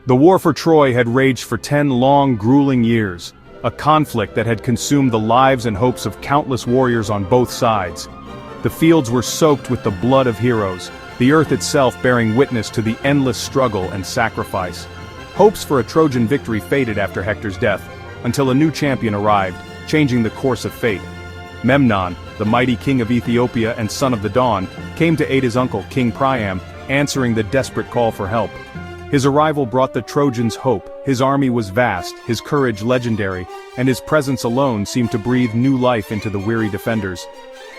The war for Troy had raged for 10 long, grueling years, a conflict that had consumed the lives and hopes of countless warriors on both sides. The fields were soaked with the blood of heroes, the earth itself bearing witness to the endless struggle and sacrifice. Hopes for a Trojan victory faded after Hector's death, until a new champion arrived, changing the course of fate. Memnon, the mighty king of Ethiopia and son of the dawn, came to aid his uncle, King Priam, answering the desperate call for help. His arrival brought the Trojans hope. His army was vast, his courage legendary, and his presence alone seemed to breathe new life into the weary defenders.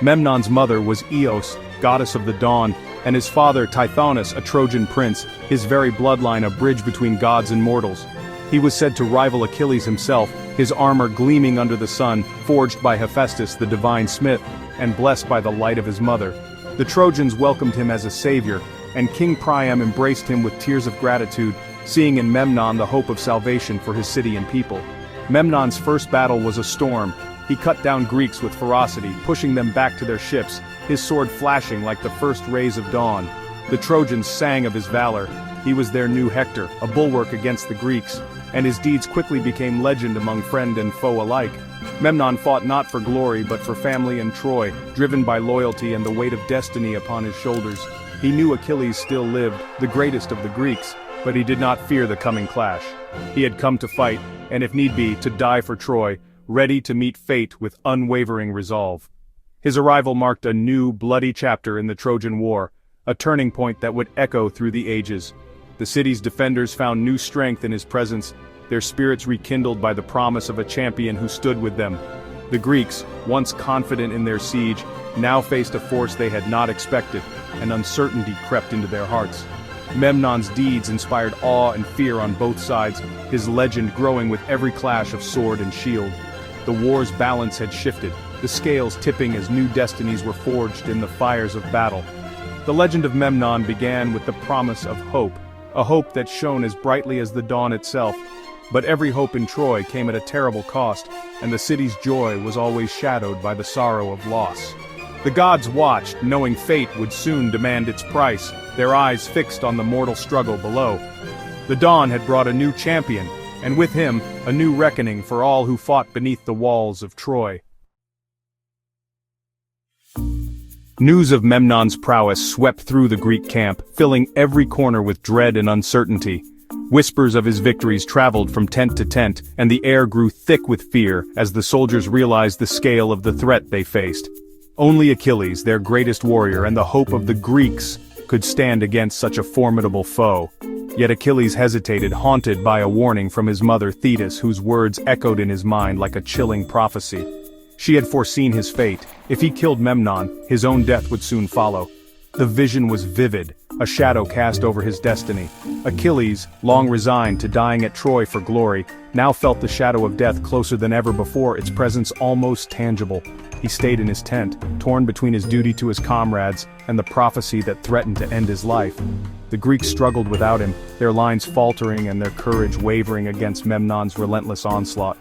Memnon's mother was Eos, goddess of the dawn, and his father Tithonus, a Trojan prince, his very bloodline a bridge between gods and mortals. He was said to rival Achilles himself, his armor gleaming under the sun, forged by Hephaestus the divine smith, and blessed by the light of his mother. The Trojans welcomed him as a savior, and King Priam embraced him with tears of gratitude, seeing in Memnon the hope of salvation for his city and people. Memnon's first battle was a storm. He cut down Greeks with ferocity, pushing them back to their ships, his sword flashing like the first rays of dawn. The Trojans sang of his valor. He was their new Hector, a bulwark against the Greeks, and his deeds quickly became legend among friend and foe alike. Memnon fought not for glory but for family and Troy, driven by loyalty and the weight of destiny upon his shoulders. He knew Achilles still lived, the greatest of the Greeks, but he did not fear the coming clash. He had come to fight, and if need be, to die for Troy, ready to meet fate with unwavering resolve. His arrival marked a new, bloody chapter in the Trojan War, a turning point that would echo through the ages. The city's defenders found new strength in his presence, their spirits rekindled by the promise of a champion who stood with them. The Greeks, once confident in their siege, now faced a force they had not expected, and uncertainty crept into their hearts. Memnon's deeds inspired awe and fear on both sides, his legend growing with every clash of sword and shield. The war's balance had shifted, the scales tipping as new destinies were forged in the fires of battle. The legend of Memnon began with the promise of hope, a hope that shone as brightly as the dawn itself. But every hope in Troy came at a terrible cost, and the city's joy was always shadowed by the sorrow of loss. The gods watched, knowing fate would soon demand its price, their eyes fixed on the mortal struggle below. The dawn had brought a new champion, and with him, a new reckoning for all who fought beneath the walls of Troy. News of Memnon's prowess swept through the Greek camp, filling every corner with dread and uncertainty. Whispers of his victories traveled from tent to tent, and the air grew thick with fear as the soldiers realized the scale of the threat they faced. Only Achilles, their greatest warrior and the hope of the Greeks, could stand against such a formidable foe. Yet Achilles hesitated, haunted by a warning from his mother Thetis, whose words echoed in his mind like a chilling prophecy. She had foreseen his fate. If he killed Memnon, his own death would soon follow. The vision was vivid, a shadow cast over his destiny. Achilles, long resigned to dying at Troy for glory, now felt the shadow of death closer than ever before, its presence almost tangible. He stayed in his tent, torn between his duty to his comrades and the prophecy that threatened to end his life. The Greeks struggled without him, their lines faltering and their courage wavering against Memnon's relentless onslaught.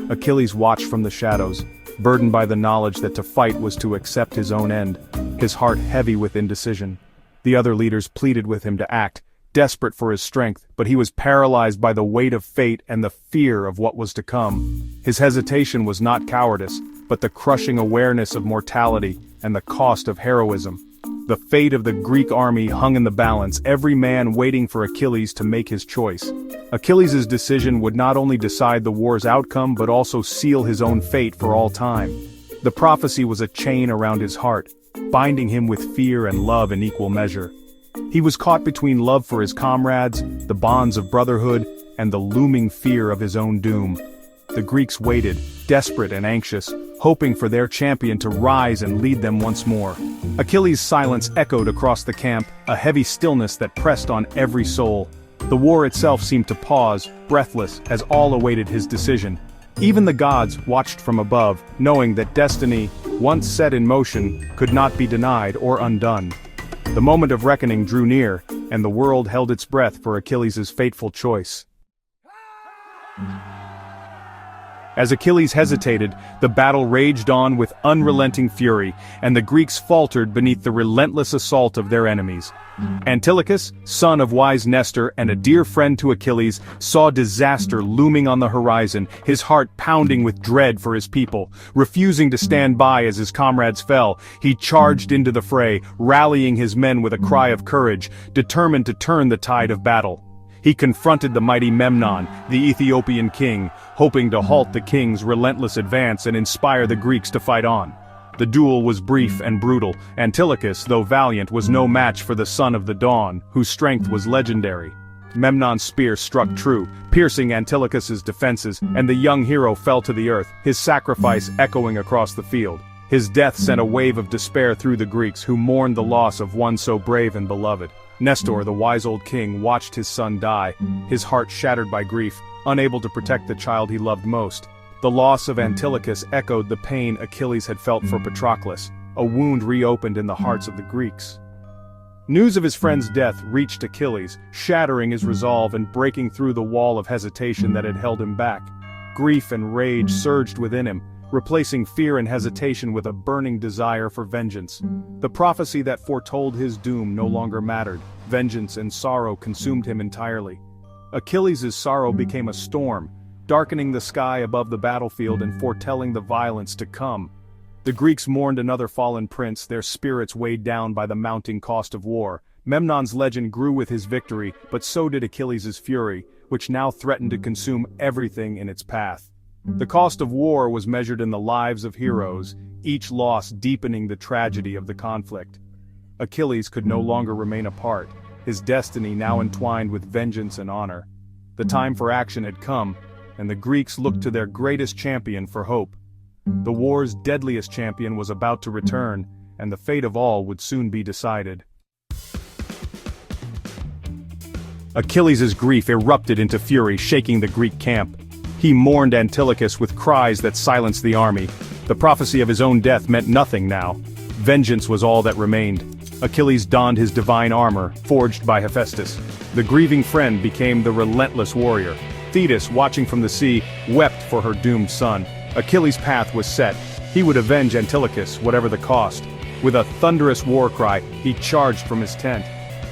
Achilles watched from the shadows, burdened by the knowledge that to fight was to accept his own end, his heart heavy with indecision. The other leaders pleaded with him to act, desperate for his strength, but he was paralyzed by the weight of fate and the fear of what was to come. His hesitation was not cowardice, but the crushing awareness of mortality and the cost of heroism. The fate of the Greek army hung in the balance, every man waiting for Achilles to make his choice. Achilles' decision would not only decide the war's outcome but also seal his own fate for all time. The prophecy was a chain around his heart, binding him with fear and love in equal measure. He was caught between love for his comrades, the bonds of brotherhood, and the looming fear of his own doom. The Greeks waited, desperate and anxious, hoping for their champion to rise and lead them once more. Achilles' silence echoed across the camp, a heavy stillness that pressed on every soul. The war itself seemed to pause, breathless, as all awaited his decision. Even the gods watched from above, knowing that destiny, once set in motion, could not be denied or undone. The moment of reckoning drew near, and the world held its breath for Achilles' fateful choice. As Achilles hesitated, the battle raged on with unrelenting fury, and the Greeks faltered beneath the relentless assault of their enemies. Antilochus, son of wise Nestor and a dear friend to Achilles, saw disaster looming on the horizon, his heart pounding with dread for his people. Refusing to stand by as his comrades fell, he charged into the fray, rallying his men with a cry of courage, determined to turn the tide of battle. He confronted the mighty Memnon, the Ethiopian king, hoping to halt the king's relentless advance and inspire the Greeks to fight on. The duel was brief and brutal. Antilochus, though valiant, was no match for the son of the dawn, whose strength was legendary. Memnon's spear struck true, piercing Antilochus's defenses, and the young hero fell to the earth, his sacrifice echoing across the field. His death sent a wave of despair through the Greeks, who mourned the loss of one so brave and beloved. Nestor, the wise old king, watched his son die, his heart shattered by grief, unable to protect the child he loved most. The loss of Antilochus echoed the pain Achilles had felt for Patroclus, a wound reopened in the hearts of the Greeks. News of his friend's death reached Achilles, shattering his resolve and breaking through the wall of hesitation that had held him back. Grief and rage surged within him, replacing fear and hesitation with a burning desire for vengeance. The prophecy that foretold his doom no longer mattered. Vengeance and sorrow consumed him entirely. Achilles' sorrow became a storm, darkening the sky above the battlefield and foretelling the violence to come. The Greeks mourned another fallen prince, their spirits weighed down by the mounting cost of war. Memnon's legend grew with his victory, but so did Achilles' fury, which now threatened to consume everything in its path. The cost of war was measured in the lives of heroes, each loss deepening the tragedy of the conflict. Achilles could no longer remain apart, his destiny now entwined with vengeance and honor. The time for action had come, and the Greeks looked to their greatest champion for hope. The war's deadliest champion was about to return, and the fate of all would soon be decided. Achilles' grief erupted into fury, shaking the Greek camp. He mourned Antilochus with cries that silenced the army. The prophecy of his own death meant nothing now. Vengeance was all that remained. Achilles donned his divine armor, forged by Hephaestus. The grieving friend became the relentless warrior. Thetis, watching from the sea, wept for her doomed son. Achilles' path was set. He would avenge Antilochus, whatever the cost. With a thunderous war cry, he charged from his tent.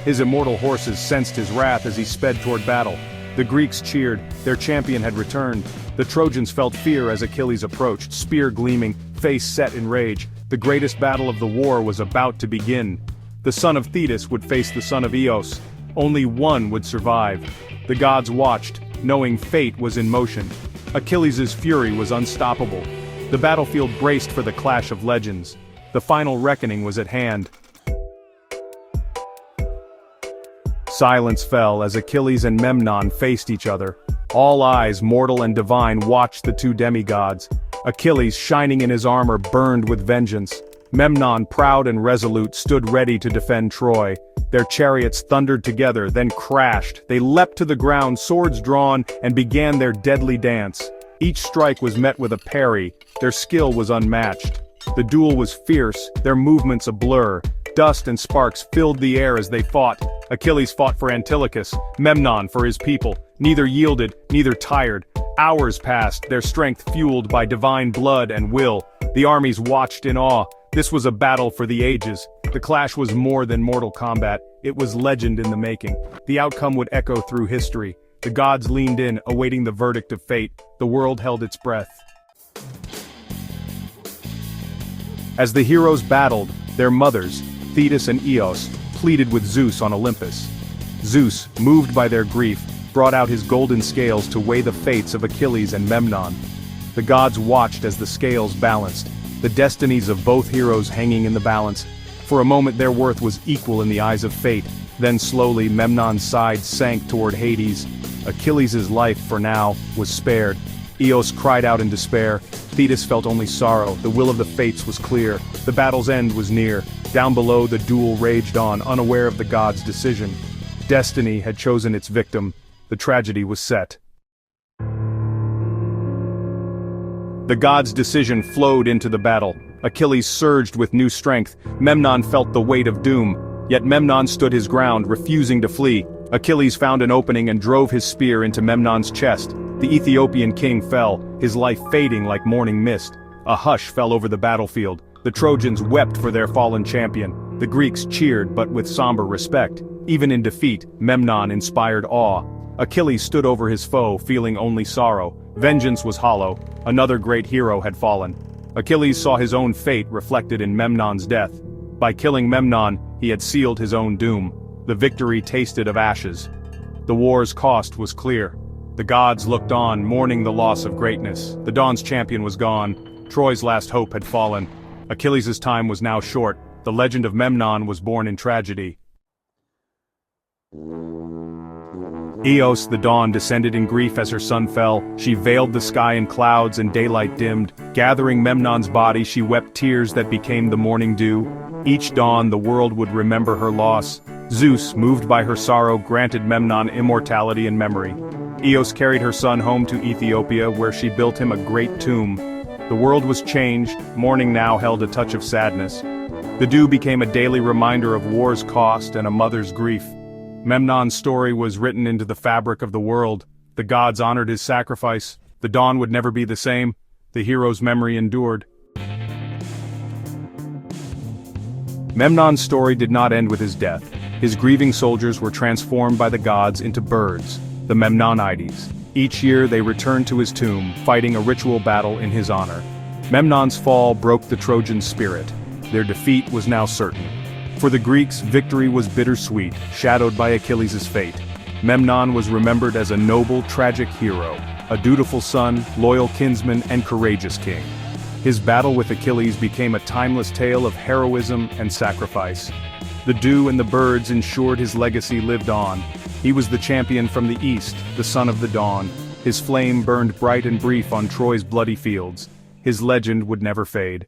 His immortal horses sensed his wrath as he sped toward battle. The Greeks cheered, their champion had returned. The Trojans felt fear as Achilles approached, spear gleaming, face set in rage. The greatest battle of the war was about to begin. The son of Thetis would face the son of Eos. Only one would survive. The gods watched, knowing fate was in motion. Achilles' fury was unstoppable. The battlefield braced for the clash of legends. The final reckoning was at hand. Silence fell as Achilles and Memnon faced each other. All eyes, mortal and divine, watched the two demigods. Achilles, shining in his armor, burned with vengeance. Memnon, proud and resolute, stood ready to defend Troy. Their chariots thundered together, then crashed. They leapt to the ground, swords drawn, and began their deadly dance. Each strike was met with a parry. Their skill was unmatched. The duel was fierce, their movements a blur. Dust and sparks filled the air as they fought. Achilles fought for Antilochus, Memnon for his people. Neither yielded, neither tired. Hours passed, their strength fueled by divine blood and will. The armies watched in awe. This was a battle for the ages. The clash was more than mortal combat. It was legend in the making. The outcome would echo through history. The gods leaned in, awaiting the verdict of fate. The world held its breath. As the heroes battled, their mothers, Thetis and Eos, pleaded with Zeus on Olympus. Zeus, moved by their grief, brought out his golden scales to weigh the fates of Achilles and Memnon. The gods watched as the scales balanced, the destinies of both heroes hanging in the balance. For a moment their worth was equal in the eyes of fate. Then slowly Memnon's side sank toward Hades. Achilles' life, for now, was spared. Eos cried out in despair. Thetis felt only sorrow. The will of the fates was clear. The battle's end was near. Down below the duel raged on, unaware of the gods' decision. Destiny had chosen its victim. The tragedy was set. The gods' decision flowed into the battle. Achilles surged with new strength. Memnon felt the weight of doom. Yet Memnon stood his ground, refusing to flee. Achilles found an opening and drove his spear into Memnon's chest. The Ethiopian king fell, his life fading like morning mist. A hush fell over the battlefield. The Trojans wept for their fallen champion. The Greeks cheered but with somber respect. Even in defeat, Memnon inspired awe. Achilles stood over his foe, feeling only sorrow. Vengeance was hollow. Another great hero had fallen. Achilles saw his own fate reflected in Memnon's death. By killing Memnon, he had sealed his own doom. The victory tasted of ashes. The war's cost was clear. The gods looked on, mourning the loss of greatness. The Dawn's champion was gone. Troy's last hope had fallen. Achilles' time was now short. The legend of Memnon was born in tragedy. Eos, the Dawn, descended in grief as her son fell. She veiled the sky in clouds and daylight dimmed. Gathering Memnon's body, she wept tears that became the morning dew. Each dawn the world would remember her loss. Zeus, moved by her sorrow, granted Memnon immortality and memory. Eos carried her son home to Ethiopia, where she built him a great tomb. The world was changed, mourning now held a touch of sadness. The dew became a daily reminder of war's cost and a mother's grief. Memnon's story was written into the fabric of the world. The gods honored his sacrifice. The dawn would never be the same. The hero's memory endured. Memnon's story did not end with his death. His grieving soldiers were transformed by the gods into birds, the Memnonides. Each year they returned to his tomb, fighting a ritual battle in his honor. Memnon's fall broke the Trojan spirit. Their defeat was now certain. For the Greeks, victory was bittersweet, shadowed by Achilles' fate. Memnon was remembered as a noble, tragic hero, a dutiful son, loyal kinsman, and courageous king. His battle with Achilles became a timeless tale of heroism and sacrifice. The dew and the birds ensured his legacy lived on. He was the champion from the east, the son of the dawn. His flame burned bright and brief on Troy's bloody fields. His legend would never fade.